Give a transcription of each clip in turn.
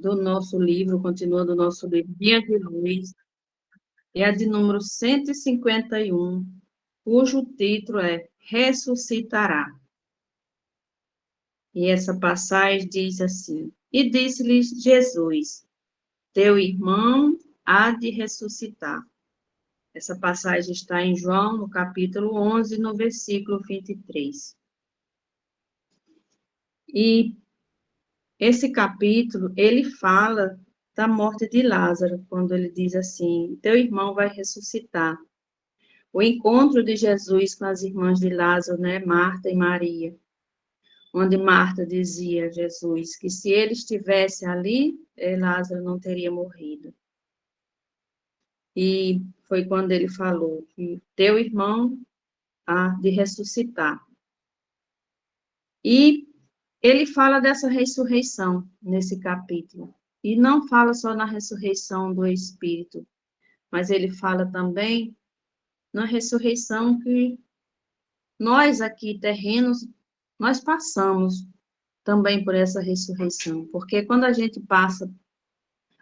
do nosso livro, continua do nosso livro Dia de Luz, é a de número 151, cujo título é Ressuscitará. E essa passagem diz assim: E disse-lhes Jesus: Teu irmão há de ressuscitar. Essa passagem está em João, no capítulo 11, no versículo 23. E esse capítulo, ele fala da morte de Lázaro, quando ele diz assim: Teu irmão vai ressuscitar. O encontro de Jesus com as irmãs de Lázaro, né, Marta e Maria, onde Marta dizia a Jesus que se ele estivesse ali, Lázaro não teria morrido. E foi quando ele falou que teu irmão há de ressuscitar. E ele fala dessa ressurreição nesse capítulo. E não fala só na ressurreição do Espírito, mas ele fala também na ressurreição que nós aqui, terrenos, nós passamos também por essa ressurreição. Porque quando a gente passa,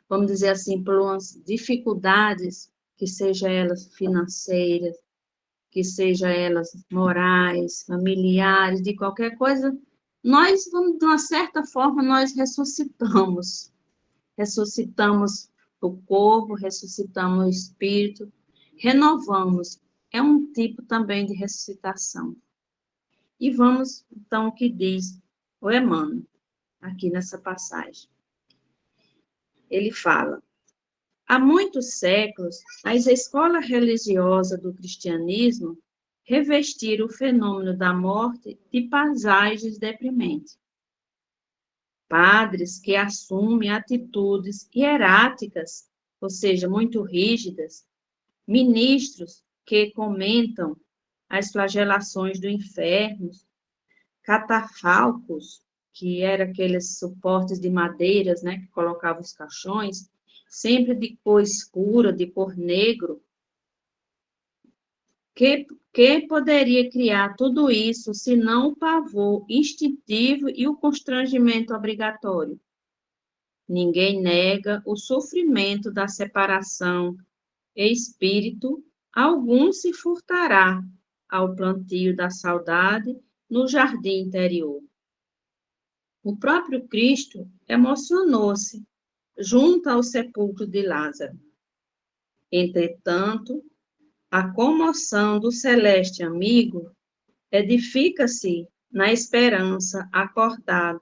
vamos dizer assim, por umas dificuldades, que sejam elas financeiras, que sejam elas morais, familiares, de qualquer coisa, nós, de uma certa forma, nós ressuscitamos. Ressuscitamos o corpo, ressuscitamos o espírito, renovamos. É um tipo também de ressuscitação. E vamos, então, o que diz o Emmanuel, aqui nessa passagem. Ele fala: há muitos séculos, as escolas religiosas do cristianismo revestiram o fenômeno da morte de paisagens deprimentes. Padres que assumem atitudes hieráticas, ou seja, muito rígidas, ministros que comentam as flagelações do inferno, catafalcos, que eram aqueles suportes de madeiras, né, que colocavam os caixões, sempre de cor escura, de cor negro. Que poderia criar tudo isso, se não o pavor instintivo e o constrangimento obrigatório? Ninguém nega o sofrimento da separação, espírito algum se furtará ao plantio da saudade no jardim interior. O próprio Cristo emocionou-se junto ao sepulcro de Lázaro. Entretanto, a comoção do celeste amigo edifica-se na esperança,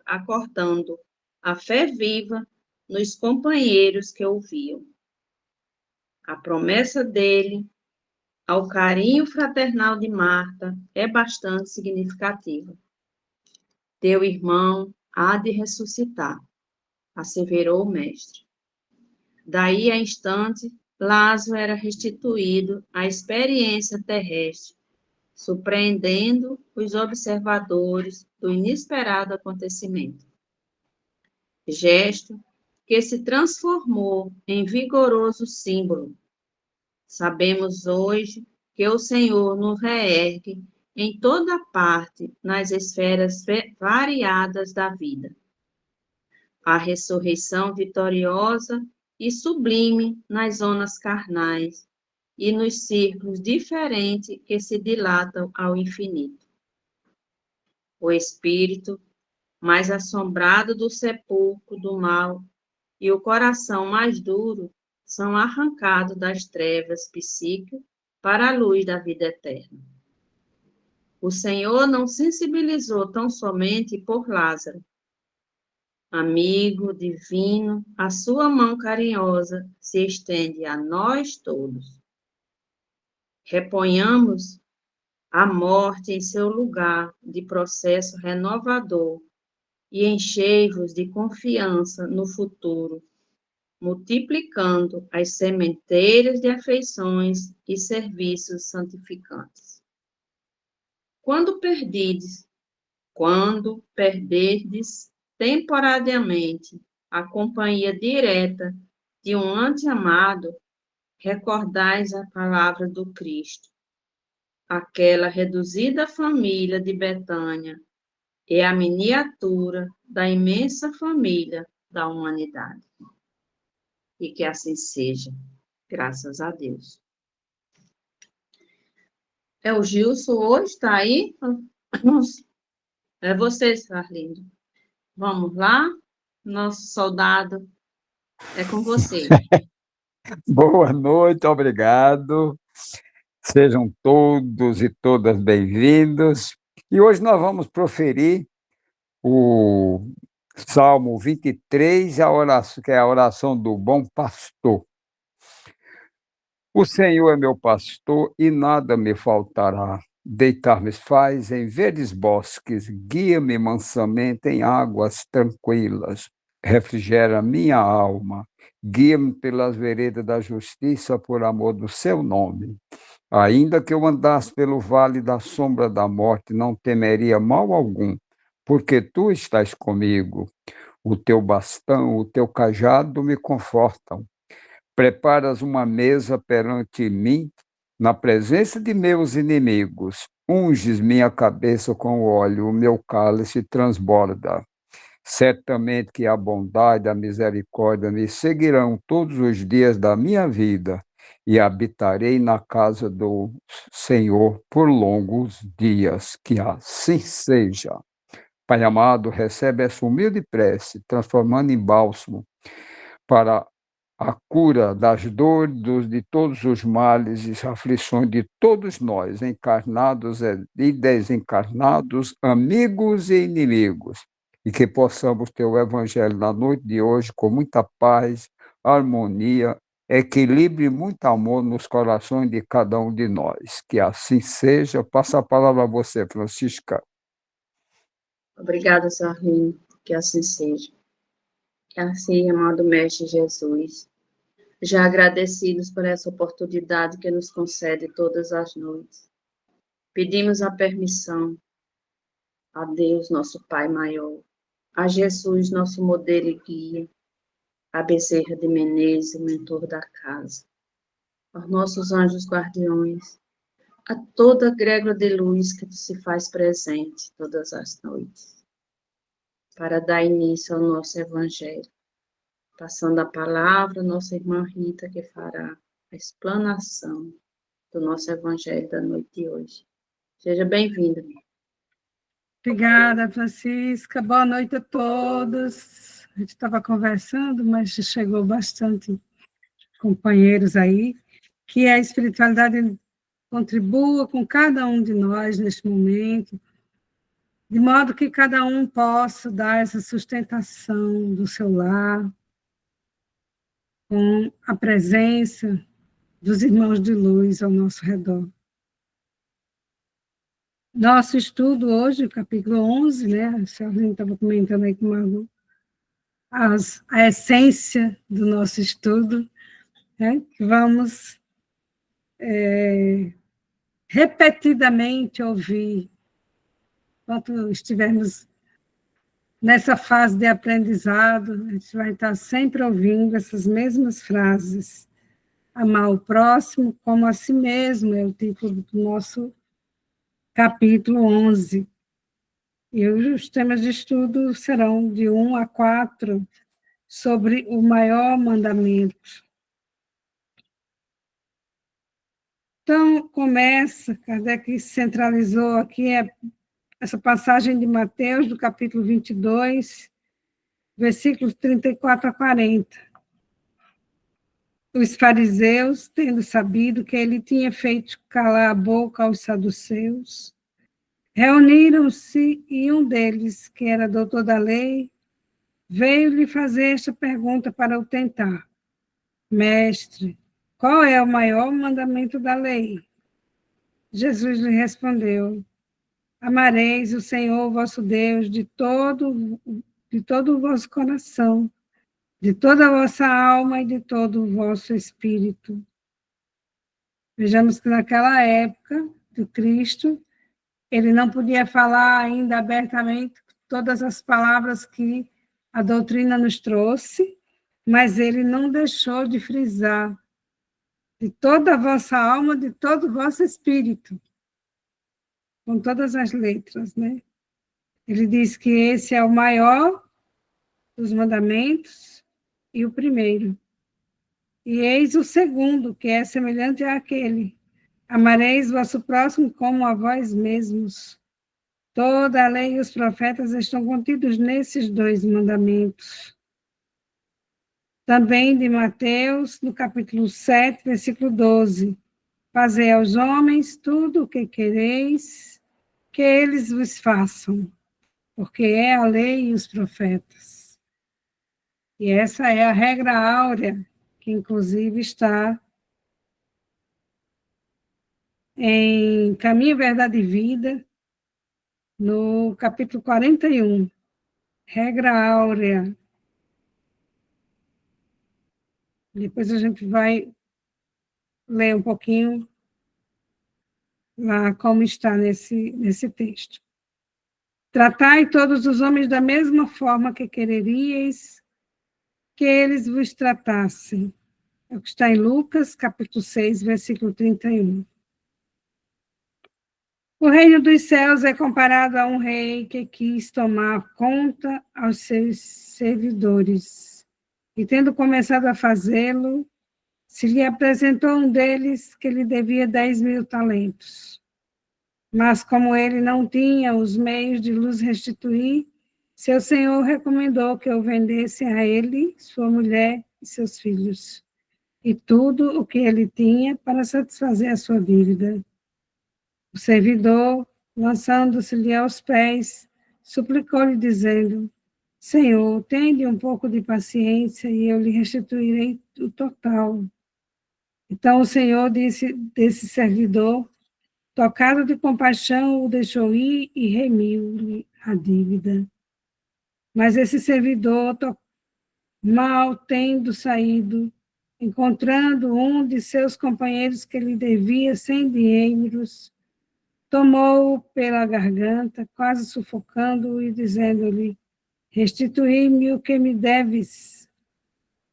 acordando a fé viva nos companheiros que ouviam. A promessa dele ao carinho fraternal de Marta é bastante significativa. Teu irmão há de ressuscitar, asseverou o mestre. Daí a instante, Lázaro era restituído à experiência terrestre, surpreendendo os observadores do inesperado acontecimento. Gesto que se transformou em vigoroso símbolo. Sabemos hoje que o Senhor nos reergue em toda parte nas esferas variadas da vida. A ressurreição vitoriosa e sublime nas zonas carnais e nos círculos diferentes que se dilatam ao infinito. O espírito, mais assombrado do sepulcro do mal, e o coração mais duro são arrancados das trevas psíquicas para a luz da vida eterna. O Senhor não sensibilizou tão somente por Lázaro. Amigo divino, a sua mão carinhosa se estende a nós todos. Reponhamos a morte em seu lugar de processo renovador e enchei-vos de confiança no futuro, multiplicando as sementeiras de afeições e serviços santificantes. Quando perderdes temporariamente a companhia direta de um anteamado, recordais a palavra do Cristo. Aquela reduzida família de Betânia é a miniatura da imensa família da humanidade. E que assim seja, graças a Deus. É o Gilson hoje, está aí? É você, Arlindo. Vamos lá? Nosso soldado é com você. Boa noite, obrigado. Sejam todos e todas bem-vindos. E hoje nós vamos proferir o Salmo 23, a oração, que é a oração do bom pastor. O Senhor é meu pastor e nada me faltará. Deitar-me faz em verdes bosques, guia-me mansamente em águas tranquilas. Refrigera minha alma, guia-me pelas veredas da justiça por amor do seu nome. Ainda que eu andasse pelo vale da sombra da morte, não temeria mal algum, porque tu estás comigo. O teu bastão, o teu cajado me confortam. Preparas uma mesa perante mim, na presença de meus inimigos. Unges minha cabeça com óleo, o meu cálice transborda. Certamente que a bondade e a misericórdia me seguirão todos os dias da minha vida, e habitarei na casa do Senhor por longos dias. Que assim seja. Pai amado, recebe essa humilde prece, transformando em bálsamo para a cura das dores, de todos os males e aflições de todos nós, encarnados e desencarnados, amigos e inimigos, e que possamos ter o Evangelho na noite de hoje com muita paz, harmonia, equilíbrio e muito amor nos corações de cada um de nós. Que assim seja. Passo a palavra a você, Francisca. Obrigada, Sr. Arlindo, que assim seja. Que assim, amado Mestre Jesus, já agradecidos por essa oportunidade que nos concede todas as noites. Pedimos a permissão a Deus, nosso Pai maior, a Jesus, nosso modelo e guia, a Bezerra de Menezes, o mentor da casa, aos nossos anjos guardiões, a toda a grégua de luz que se faz presente todas as noites, para dar início ao nosso Evangelho. Passando a palavra, nossa irmã Rita, que fará a explanação do nosso Evangelho da noite de hoje. Seja bem-vinda. Obrigada, Francisca. Boa noite a todos. A gente estava conversando, mas chegou bastante companheiros aí. Que a espiritualidade contribua com cada um de nós neste momento, de modo que cada um possa dar essa sustentação do seu lar, com a presença dos irmãos de luz ao nosso redor. Nosso estudo hoje, o capítulo 11, né? A senhora estava comentando aí com o Margot, a essência do nosso estudo, né? Que vamos repetidamente ouvir, enquanto estivermos nessa fase de aprendizado, a gente vai estar sempre ouvindo essas mesmas frases. Amar o próximo como a si mesmo é o título do nosso capítulo 11. E os temas de estudo serão de 1 a 4, sobre o maior mandamento. Então, começa, Kardec centralizou aqui essa passagem de Mateus, do capítulo 22, versículos 34 a 40. Os fariseus, tendo sabido que ele tinha feito calar a boca aos saduceus, reuniram-se e um deles, que era doutor da lei, veio lhe fazer esta pergunta para o tentar. Mestre, qual é o maior mandamento da lei? Jesus lhe respondeu: amareis o Senhor vosso Deus de todo o vosso coração, de toda a vossa alma e de todo o vosso espírito. Vejamos que naquela época do Cristo, ele não podia falar ainda abertamente todas as palavras que a doutrina nos trouxe, mas ele não deixou de frisar de toda a vossa alma, de todo o vosso espírito, com todas as letras, né? Ele diz que esse é o maior dos mandamentos e o primeiro. E eis o segundo, que é semelhante àquele: amareis vosso próximo como a vós mesmos. Toda a lei e os profetas estão contidos nesses dois mandamentos. Também de Mateus, no capítulo 7, versículo 12. Fazei aos homens tudo o que quereis que eles vos façam, porque é a lei e os profetas. E essa é a regra áurea, que inclusive está em Caminho, Verdade e Vida, no capítulo 41, regra áurea. Depois a gente vai ler um pouquinho lá como está nesse texto. Tratai todos os homens da mesma forma que quereríeis que eles vos tratassem. É o que está em Lucas, capítulo 6, versículo 31. O reino dos céus é comparado a um rei que quis tomar conta aos seus servidores. E, tendo começado a fazê-lo, se lhe apresentou um deles que lhe devia 10.000 talentos. Mas, como ele não tinha os meios de lhes restituir, seu senhor recomendou que o vendesse a ele, sua mulher e seus filhos, e tudo o que ele tinha para satisfazer a sua dívida. O servidor, lançando-se-lhe aos pés, suplicou-lhe, dizendo: Senhor, tende um pouco de paciência e eu lhe restituirei o total. Então o Senhor disse desse servidor, tocado de compaixão, o deixou ir e remiu-lhe a dívida. Mas esse servidor, mal tendo saído, encontrando um de seus companheiros que lhe devia 100 dinheiros, tomou-o pela garganta, quase sufocando-o e dizendo-lhe: restituí-me o que me deves.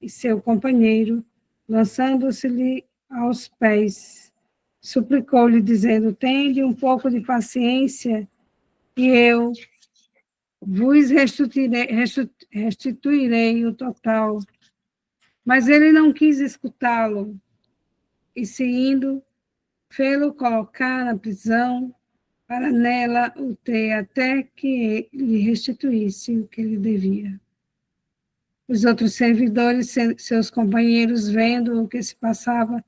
E seu companheiro, lançando-se-lhe aos pés, suplicou-lhe, dizendo: tende um pouco de paciência e eu vos restituirei o total. Mas ele não quis escutá-lo, e se indo, fê-lo colocar na prisão, para nela o ter até que lhe restituísse o que lhe devia. Os outros servidores, seus companheiros, vendo o que se passava,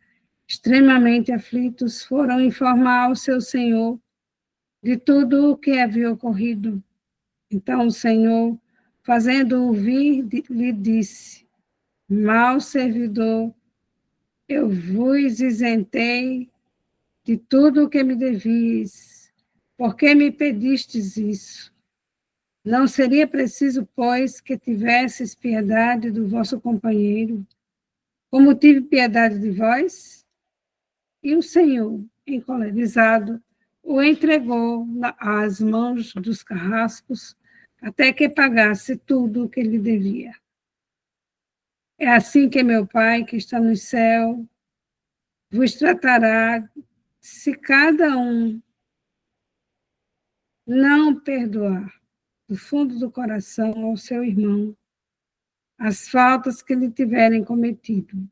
extremamente aflitos, foram informar ao seu senhor de tudo o que havia ocorrido. Então o senhor, fazendo-o vir, lhe disse: mau servidor, eu vos isentei de tudo o que me devias. Por que me pedistes isso? Não seria preciso, pois, que tivesses piedade do vosso companheiro, como tive piedade de vós? E o Senhor, encolerizado, o entregou às mãos dos carrascos, até que pagasse tudo o que lhe devia. É assim que meu Pai, que está no céu, vos tratará, se cada um não perdoar do fundo do coração ao seu irmão as faltas que lhe tiverem cometido.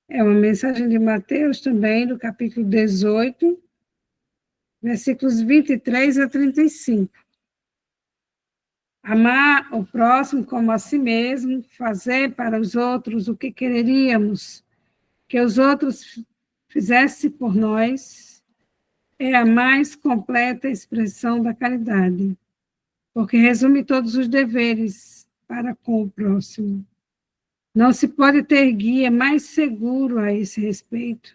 É uma mensagem de Mateus também, do capítulo 18, versículos 23 a 35. Amar o próximo como a si mesmo, fazer para os outros o que quereríamos que os outros fizessem por nós, é a mais completa expressão da caridade, porque resume todos os deveres para com o próximo. Não se pode ter guia mais seguro a esse respeito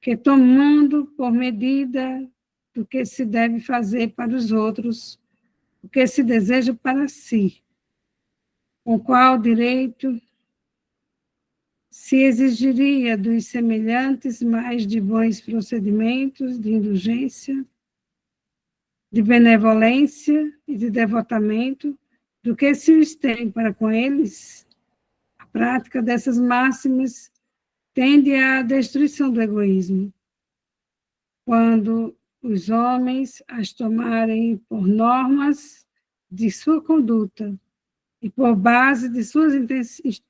que tomando por medida do que se deve fazer para os outros, o que se deseja para si, com qual direito se exigiria dos semelhantes mais de bons procedimentos, de indulgência, de benevolência e de devotamento, do que se os tem para com eles. A prática dessas máximas tende à destruição do egoísmo. Quando os homens as tomarem por normas de sua conduta, e por base de suas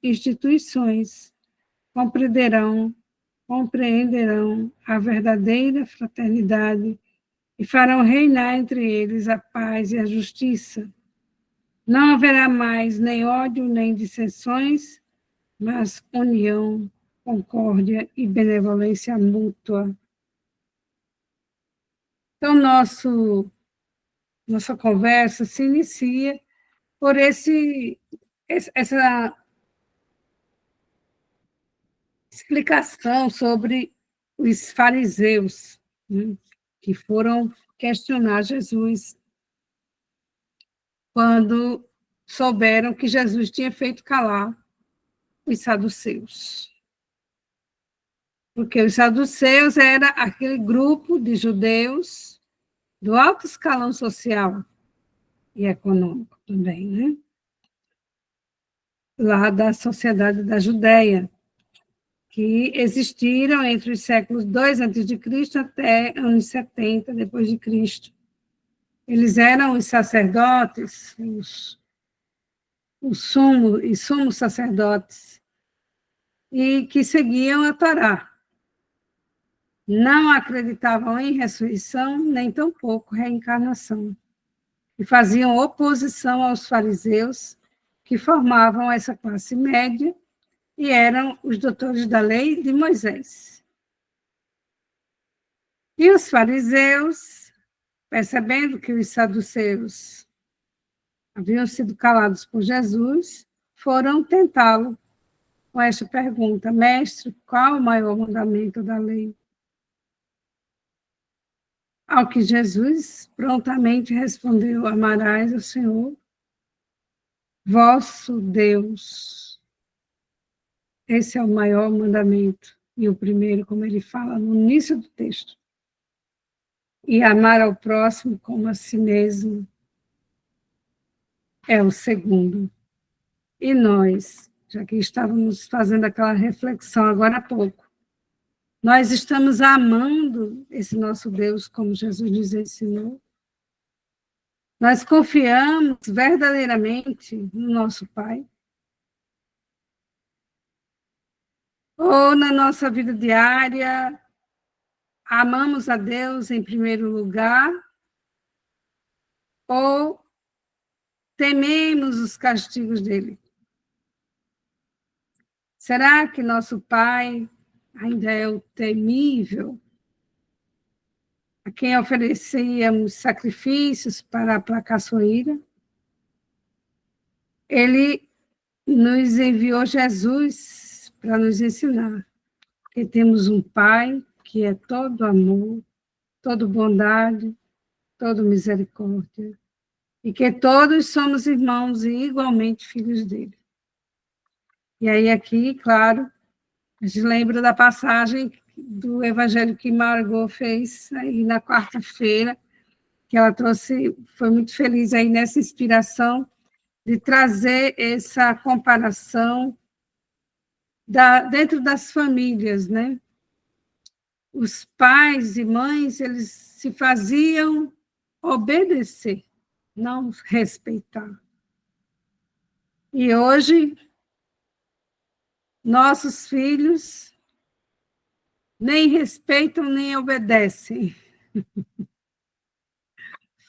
instituições compreenderão a verdadeira fraternidade e farão reinar entre eles a paz e a justiça. Não haverá mais nem ódio, nem dissensões, mas união, concórdia e benevolência mútua. Então, nossa conversa se inicia por essa explicação sobre os fariseus, né, que foram questionar Jesus quando souberam que Jesus tinha feito calar os saduceus. Porque os saduceus era aquele grupo de judeus do alto escalão social e econômico também, né? Lá da sociedade da Judéia, que existiram entre os séculos 2 a.C. até anos 70 depois de Cristo. Eles eram os sacerdotes, os sumos sacerdotes, e que seguiam a Torá. Não acreditavam em ressurreição, nem tampouco reencarnação, e faziam oposição aos fariseus, que formavam essa classe média e eram os doutores da lei de Moisés. E os fariseus, percebendo que os saduceus haviam sido calados por Jesus, foram tentá-lo com esta pergunta: Mestre, qual o maior mandamento da lei? Ao que Jesus prontamente respondeu: amarás o Senhor, vosso Deus. Esse é o maior mandamento, e o primeiro, como ele fala no início do texto. E amar ao próximo como a si mesmo é o segundo. E nós, já que estávamos fazendo aquela reflexão agora há pouco, nós estamos amando esse nosso Deus como Jesus nos ensinou? Nós confiamos verdadeiramente no nosso Pai? Ou na nossa vida diária, amamos a Deus em primeiro lugar? Ou tememos os castigos dele? Será que nosso Pai ainda é o temível, a quem oferecíamos sacrifícios para aplacar sua ira? Ele nos enviou Jesus para nos ensinar que temos um Pai que é todo amor, todo bondade, todo misericórdia, e que todos somos irmãos e igualmente filhos dele. E aí aqui, claro, a gente lembra da passagem do evangelho que Margot fez aí na quarta-feira, que ela trouxe, foi muito feliz aí nessa inspiração de trazer essa comparação dentro das famílias, né? Os pais e mães, eles se faziam obedecer, não respeitar. E hoje, nossos filhos nem respeitam, nem obedecem.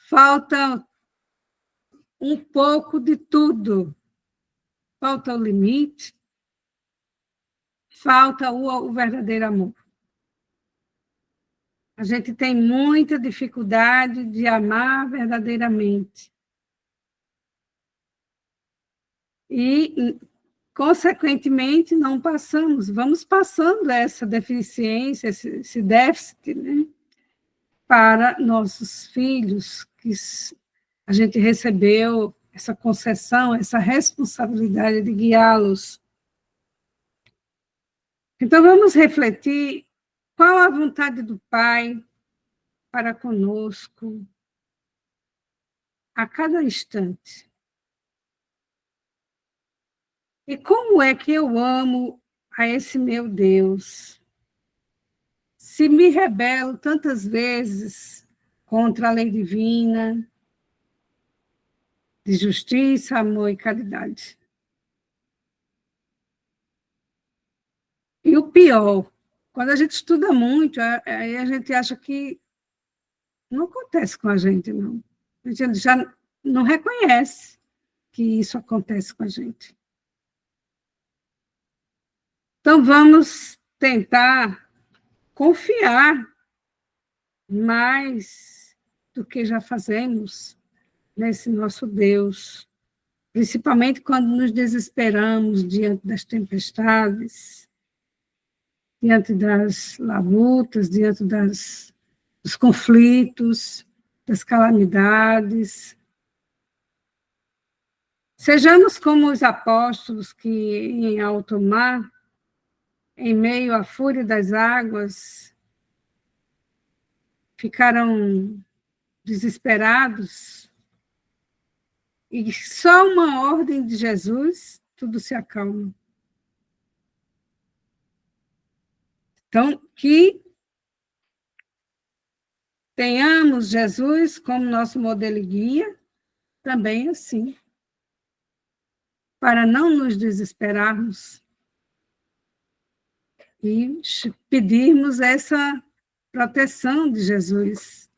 Falta um pouco de tudo. Falta o limite, falta o verdadeiro amor. A gente tem muita dificuldade de amar verdadeiramente. E, consequentemente, não passamos, vamos passando essa deficiência, esse déficit, né, para nossos filhos, que a gente recebeu essa concessão, essa responsabilidade de guiá-los. Então, vamos refletir qual a vontade do Pai para conosco a cada instante. E como é que eu amo a esse meu Deus? Se me rebelo tantas vezes contra a lei divina, de justiça, amor e caridade. E o pior, quando a gente estuda muito, aí a gente acha que não acontece com a gente, não. A gente já não reconhece que isso acontece com a gente. Então, vamos tentar confiar mais do que já fazemos nesse nosso Deus, principalmente quando nos desesperamos diante das tempestades, diante das labutas, diante dos conflitos, das calamidades. Sejamos como os apóstolos que, em alto mar, em meio à fúria das águas, ficaram desesperados, e só uma ordem de Jesus, tudo se acalma. Então, que tenhamos Jesus como nosso modelo e guia, também assim, para não nos desesperarmos e pedirmos essa proteção de Jesus,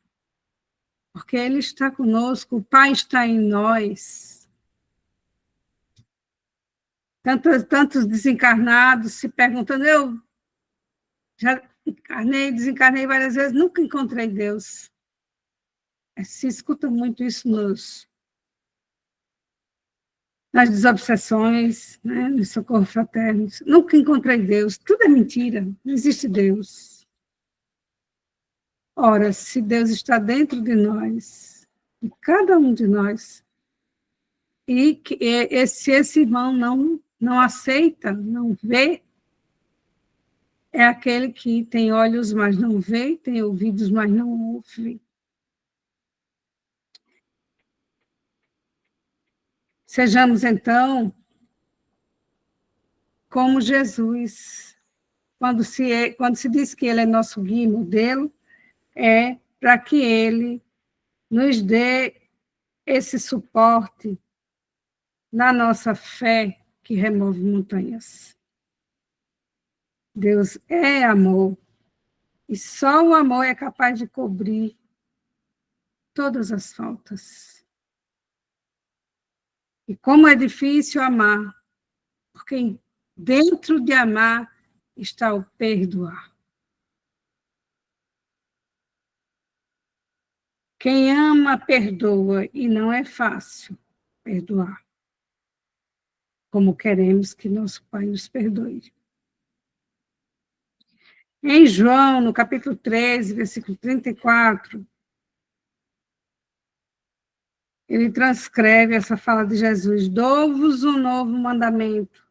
porque Ele está conosco, o Pai está em nós. Tantos desencarnados se perguntando, eu já encarnei, desencarnei várias vezes, nunca encontrei Deus. Se escuta muito isso nas desobsessões, né, no socorro fraterno. Nunca encontrei Deus, tudo é mentira, não existe Deus. Ora, se Deus está dentro de nós, de cada um de nós, e que se esse irmão não aceita, não vê, é aquele que tem olhos, mas não vê, tem ouvidos, mas não ouve. Sejamos, então, como Jesus. Quando se diz que Ele é nosso guia e modelo, é para que Ele nos dê esse suporte na nossa fé que remove montanhas. Deus é amor, e só o amor é capaz de cobrir todas as faltas. E como é difícil amar, porque dentro de amar está o perdoar. Quem ama, perdoa, e não é fácil perdoar, como queremos que nosso Pai nos perdoe. Em João, no capítulo 13, versículo 34, ele transcreve essa fala de Jesus: dou-vos um novo mandamento,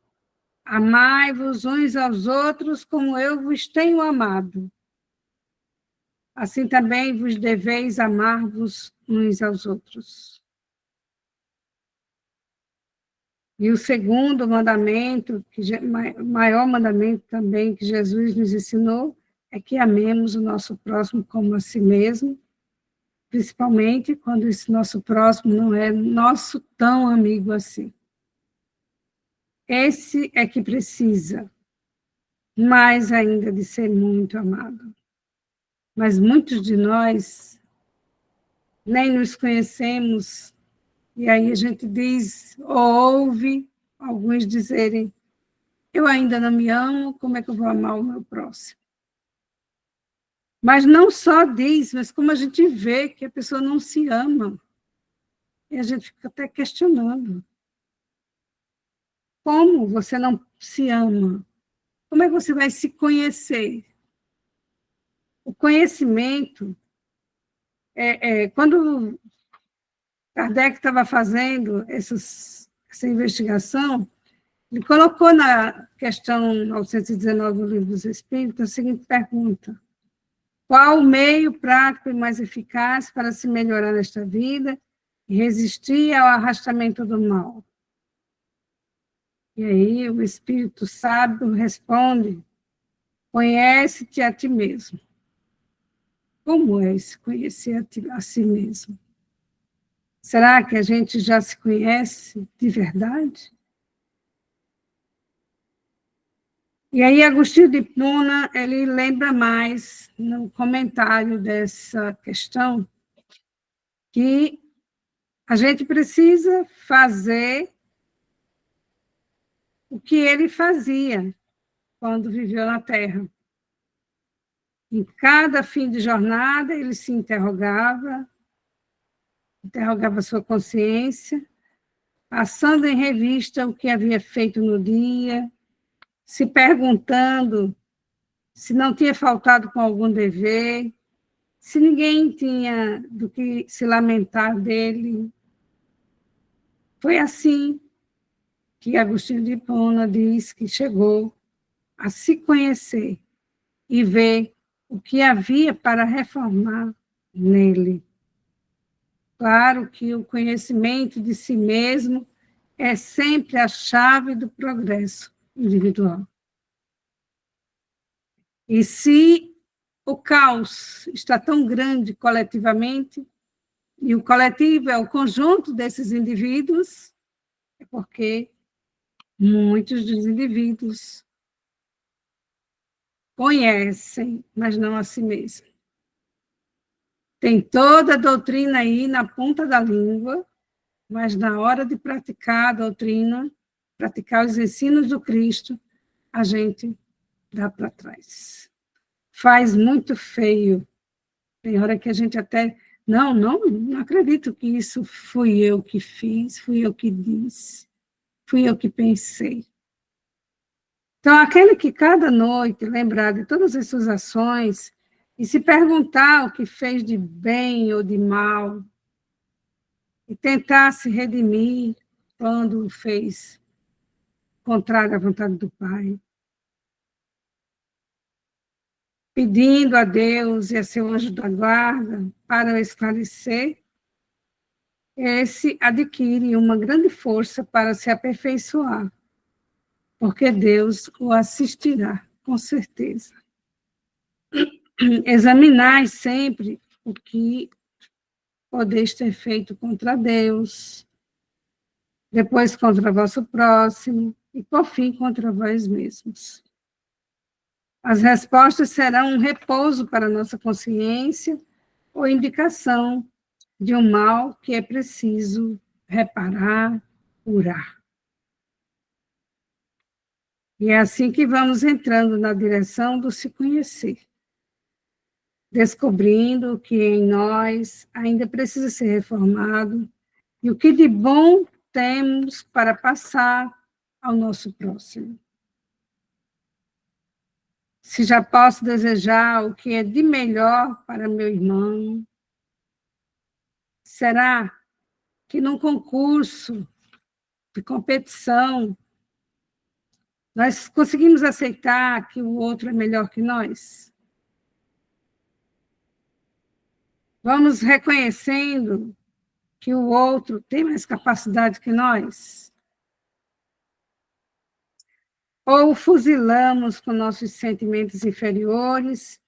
amai-vos uns aos outros como eu vos tenho amado. Assim também vos deveis amar-vos uns aos outros. E o segundo mandamento, o maior mandamento também que Jesus nos ensinou, é que amemos o nosso próximo como a si mesmo, principalmente quando esse nosso próximo não é nosso tão amigo assim. Esse é que precisa mais ainda de ser muito amado. Mas muitos de nós nem nos conhecemos, e aí a gente diz, ou ouve alguns dizerem, eu ainda não me amo, como é que eu vou amar o meu próximo? Mas não só diz, mas como a gente vê que a pessoa não se ama, e a gente fica até questionando. Como você não se ama? Como é que você vai se conhecer? O conhecimento, quando Kardec estava fazendo essa investigação, ele colocou na questão 919 do Livro dos Espíritos a seguinte pergunta: qual o meio prático e mais eficaz para se melhorar nesta vida e resistir ao arrastamento do mal? E aí o Espírito Sábio responde: conhece-te a ti mesmo. Como é se conhecer a si mesmo? Será que a gente já se conhece de verdade? E aí, Agostinho de Hipona, ele lembra mais, no comentário dessa questão, que a gente precisa fazer o que ele fazia quando viveu na Terra. Em cada fim de jornada, ele se interrogava sua consciência, passando em revista o que havia feito no dia, se perguntando se não tinha faltado com algum dever, se ninguém tinha do que se lamentar dele. Foi assim que Agostinho de Hipona diz que chegou a se conhecer e ver o que havia para reformar nele. Claro que o conhecimento de si mesmo é sempre a chave do progresso individual. E se o caos está tão grande coletivamente, e o coletivo é o conjunto desses indivíduos, é porque muitos dos indivíduos conhecem, mas não a si mesmos. Tem toda a doutrina aí na ponta da língua, mas na hora de praticar a doutrina, praticar os ensinos do Cristo, a gente dá para trás. Faz muito feio. Tem hora que a gente até... Não acredito que isso fui eu que fiz, fui eu que disse, fui eu que pensei. Então, aquele que cada noite lembrar de todas as suas ações e se perguntar o que fez de bem ou de mal, e tentar se redimir quando fez contrário à vontade do Pai, pedindo a Deus e a seu anjo da guarda para o esclarecer, esse adquire uma grande força para se aperfeiçoar, porque Deus o assistirá, com certeza. Examinai sempre o que podeis ter feito contra Deus, depois contra vosso próximo, e por fim contra vós mesmos. As respostas serão um repouso para a nossa consciência ou indicação de um mal que é preciso reparar, curar. E é assim que vamos entrando na direção do se conhecer, descobrindo o que em nós ainda precisa ser reformado e o que de bom temos para passar ao nosso próximo. Se já posso desejar o que é de melhor para meu irmão, será que num concurso de competição nós conseguimos aceitar que o outro é melhor que nós? Vamos reconhecendo que o outro tem mais capacidade que nós? Ou fuzilamos com nossos sentimentos inferiores,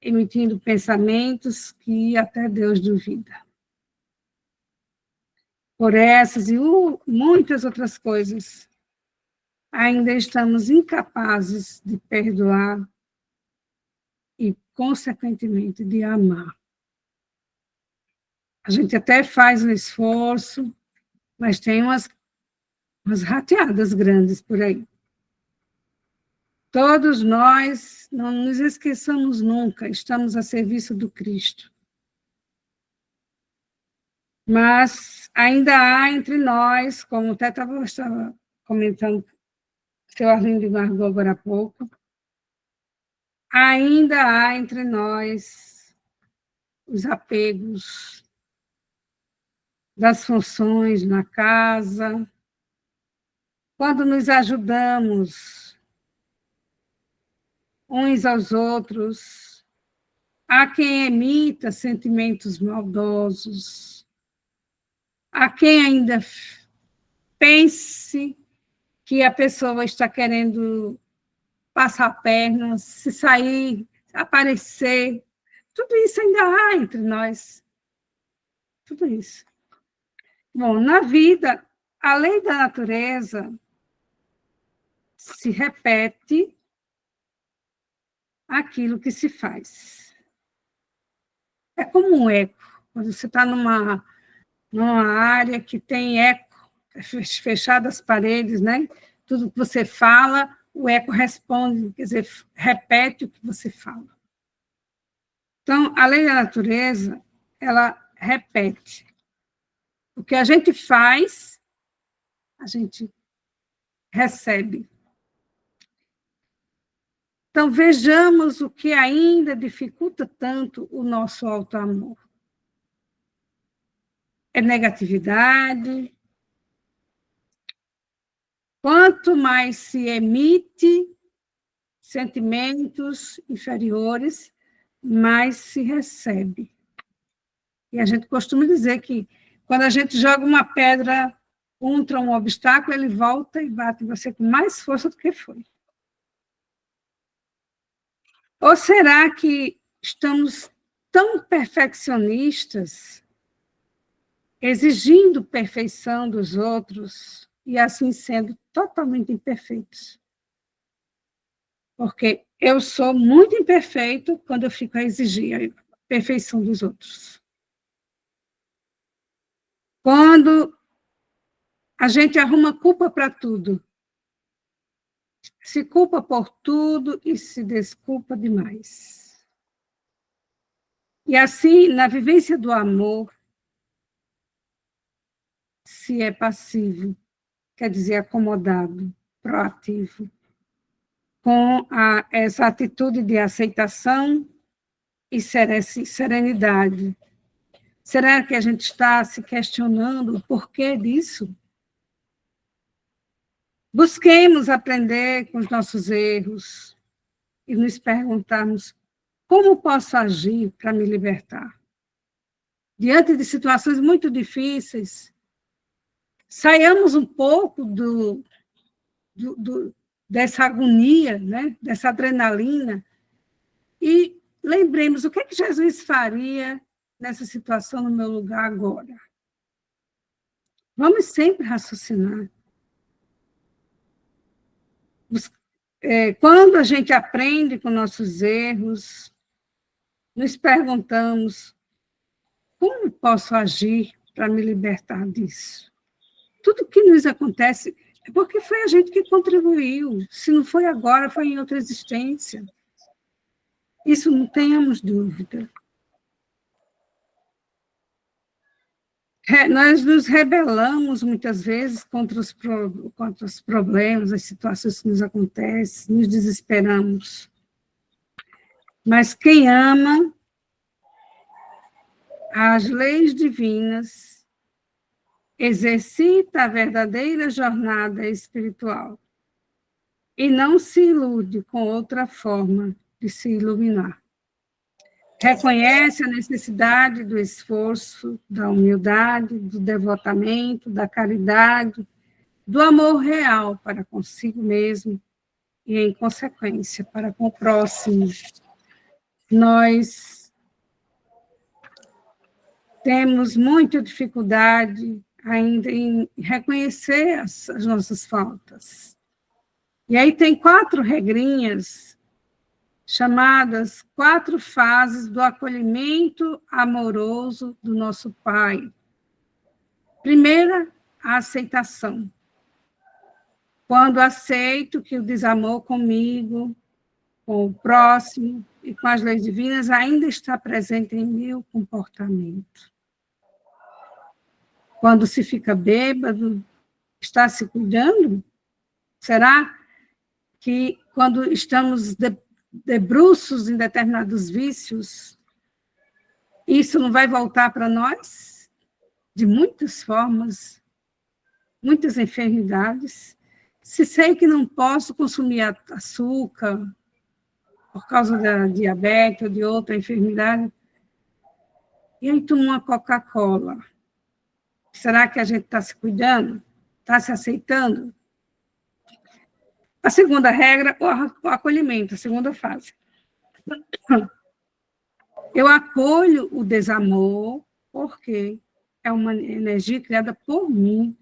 emitindo pensamentos que até Deus duvida? Por essas e muitas outras coisas, ainda estamos incapazes de perdoar e, consequentemente, de amar. A gente até faz um esforço, mas tem umas rateadas grandes por aí. Todos nós, não nos esqueçamos nunca, estamos a serviço do Cristo. Mas ainda há entre nós, como até estava comentando, o seu Arlindo Margot agora há pouco, ainda há entre nós os apegos das funções na casa, quando nos ajudamos uns aos outros, há quem emita sentimentos maldosos, há quem ainda pense que a pessoa está querendo passar a perna, se sair, aparecer. Tudo isso ainda há entre nós. Tudo isso. Bom, na vida, a lei da natureza se repete aquilo que se faz. É como um eco. Quando você está numa área que tem eco, fechadas as paredes, né? Tudo que você fala, o eco responde, quer dizer, repete o que você fala. Então, a lei da natureza, ela repete. O que a gente faz, a gente recebe. Então, vejamos o que ainda dificulta tanto o nosso auto-amor. É negatividade. Quanto mais se emite sentimentos inferiores, mais se recebe. E a gente costuma dizer que quando a gente joga uma pedra contra um obstáculo, ele volta e bate em você com mais força do que foi. Ou será que estamos tão perfeccionistas, exigindo perfeição dos outros e assim sendo totalmente imperfeitos? Porque eu sou muito imperfeito quando eu fico a exigir a perfeição dos outros. Quando a gente arruma culpa para tudo, se culpa por tudo e se desculpa demais. E assim, na vivência do amor, se é passivo, quer dizer acomodado, proativo, com essa atitude de aceitação e serenidade. Será que a gente está se questionando o porquê disso? Busquemos aprender com os nossos erros e nos perguntarmos como posso agir para me libertar. Diante de situações muito difíceis, saiamos um pouco dessa agonia, né? Dessa adrenalina, e lembremos o que é que Jesus faria nessa situação no meu lugar agora. Vamos sempre raciocinar. Quando a gente aprende com nossos erros, nos perguntamos como posso agir para me libertar disso? Tudo que nos acontece é porque foi a gente que contribuiu. Se não foi agora, foi em outra existência. Isso não tenhamos dúvida. Nós nos rebelamos muitas vezes contra os problemas, as situações que nos acontecem, nos desesperamos. Mas quem ama as leis divinas exercita a verdadeira jornada espiritual e não se ilude com outra forma de se iluminar. Reconhece a necessidade do esforço, da humildade, do devotamento, da caridade, do amor real para consigo mesmo e, em consequência, para com o próximo. Nós temos muita dificuldade ainda em reconhecer as nossas faltas. E aí tem 4 regrinhas chamadas 4 fases do acolhimento amoroso do nosso Pai. Primeira, a aceitação. Quando aceito que o desamor comigo, com o próximo e com as leis divinas ainda está presente em meu comportamento. Quando se fica bêbado, está se cuidando? Será que quando estamos debruços em determinados vícios, isso não vai voltar para nós? De muitas formas, muitas enfermidades. Se sei que não posso consumir açúcar por causa da diabetes ou de outra enfermidade, e aí tomo uma Coca-Cola. Será que a gente está se cuidando? Está se aceitando? A segunda regra, o acolhimento, a segunda fase. Eu acolho o desamor, por quê? é uma energia criada por mim,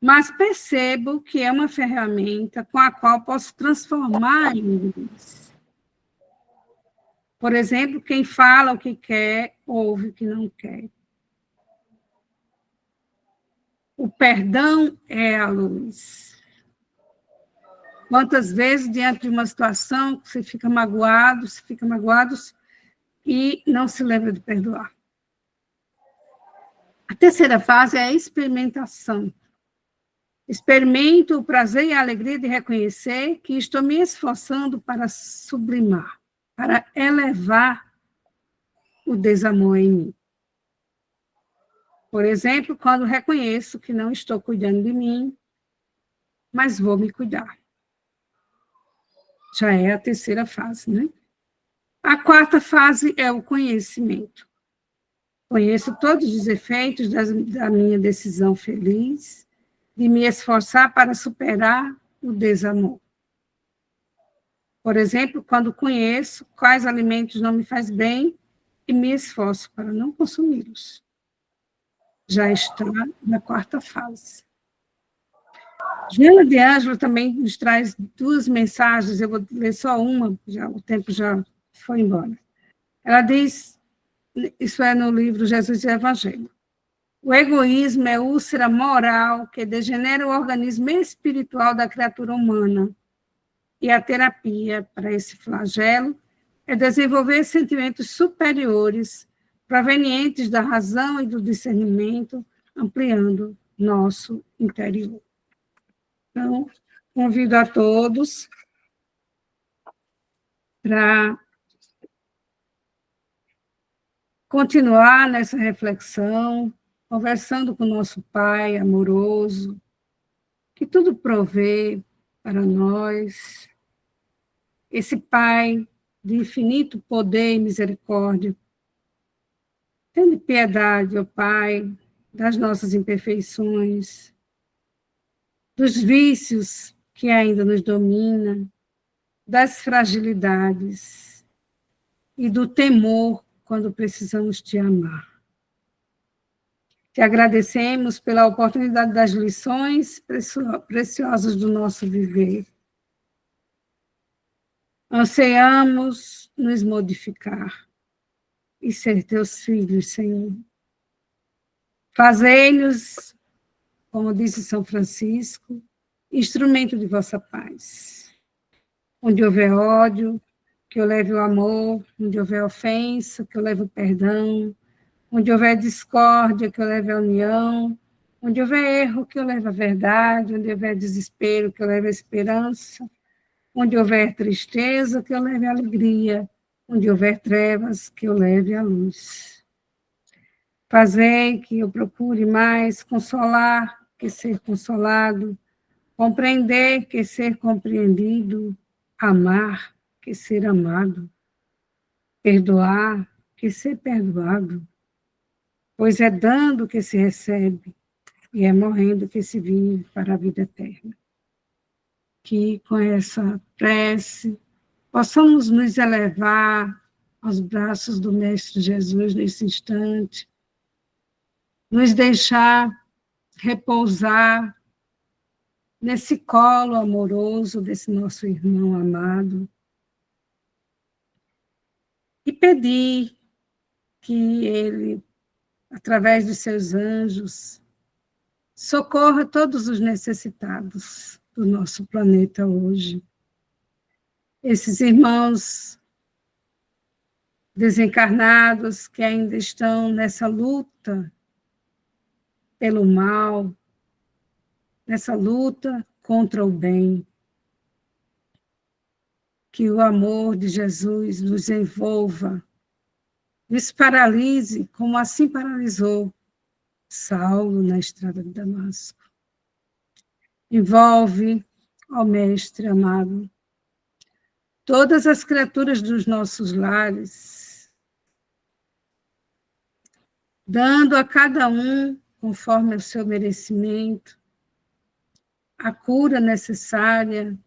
mas percebo que é uma ferramenta com a qual posso transformar em luz. Por exemplo, quem fala o que quer, ouve o que não quer. O perdão é a luz. Quantas vezes, diante de uma situação, você fica magoado e não se lembra de perdoar. A terceira fase é a experimentação. Experimento o prazer e a alegria de reconhecer que estou me esforçando para sublimar, para elevar o desamor em mim. Por exemplo, quando reconheço que não estou cuidando de mim, mas vou me cuidar. Já é a terceira fase, né? A quarta fase é o conhecimento. Conheço todos os efeitos da minha decisão feliz de me esforçar para superar o desamor. Por exemplo, quando conheço quais alimentos não me fazem bem e me esforço para não consumi-los. Já está na quarta fase. Joana de Ângelo também nos traz duas mensagens, eu vou ler só uma, o tempo já foi embora. Ela diz, isso é no livro Jesus e o Evangelho, o egoísmo é úlcera moral que degenera o organismo espiritual da criatura humana, e a terapia para esse flagelo é desenvolver sentimentos superiores, provenientes da razão e do discernimento, ampliando nosso interior. Então, convido a todos para continuar nessa reflexão, conversando com o nosso Pai amoroso, que tudo provê para nós, esse Pai de infinito poder e misericórdia. Tende piedade, ó Pai, das nossas imperfeições, dos vícios que ainda nos dominam, das fragilidades e do temor quando precisamos te amar. Te agradecemos pela oportunidade das lições preciosas do nosso viver. Ansiamos nos modificar e ser teus filhos, Senhor. Fazei-nos, como disse São Francisco, instrumento de vossa paz. Onde houver ódio, que eu leve o amor. Onde houver ofensa, que eu leve o perdão. Onde houver discórdia, que eu leve a união. Onde houver erro, que eu leve a verdade. Onde houver desespero, que eu leve a esperança. Onde houver tristeza, que eu leve a alegria. Onde houver trevas, que eu leve a luz. Fazei que eu procure mais consolar que ser consolado, compreender que ser compreendido, amar que ser amado, perdoar que ser perdoado, pois é dando que se recebe e é morrendo que se vive para a vida eterna. Que com essa prece possamos nos elevar aos braços do Mestre Jesus nesse instante, nos deixar repousar nesse colo amoroso desse nosso irmão amado e pedir que ele, através dos seus anjos, socorra todos os necessitados do nosso planeta hoje. Esses irmãos desencarnados que ainda estão nessa luta pelo mal, nessa luta contra o bem. Que o amor de Jesus nos envolva, nos paralise, como assim paralisou Saulo na estrada de Damasco. Envolve, ó Mestre amado, todas as criaturas dos nossos lares, dando a cada um, conforme o seu merecimento, a cura necessária,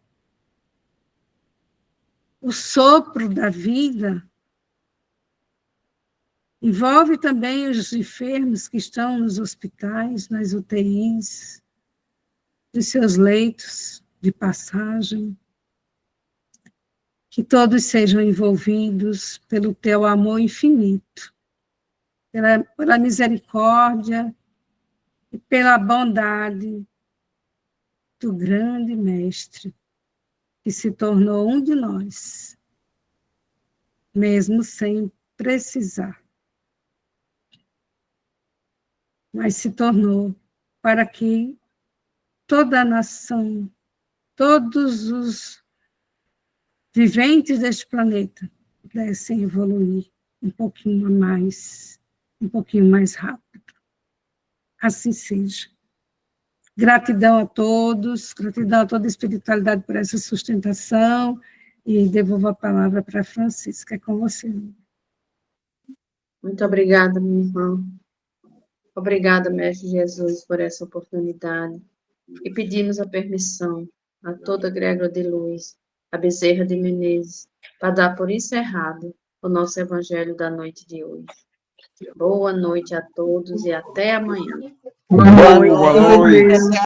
o sopro da vida, Envolve também os enfermos que estão nos hospitais, nas UTIs, dos seus leitos de passagem. Que todos sejam envolvidos pelo teu amor infinito, pela misericórdia e pela bondade do grande Mestre, que se tornou um de nós, mesmo sem precisar. Mas se tornou para que toda a nação, todos os viventes deste planeta pudessem evoluir um pouquinho mais rápido. Assim seja. Gratidão a todos, gratidão a toda a espiritualidade por essa sustentação, e devolvo a palavra para a Francisca. É com você. Muito obrigada, minha irmã. Obrigada, Mestre Jesus, por essa oportunidade. E pedimos a permissão a toda a egrégora de luz, a Bezerra de Menezes, para dar por encerrado o nosso Evangelho da noite de hoje. Boa noite a todos e até amanhã. Boa noite.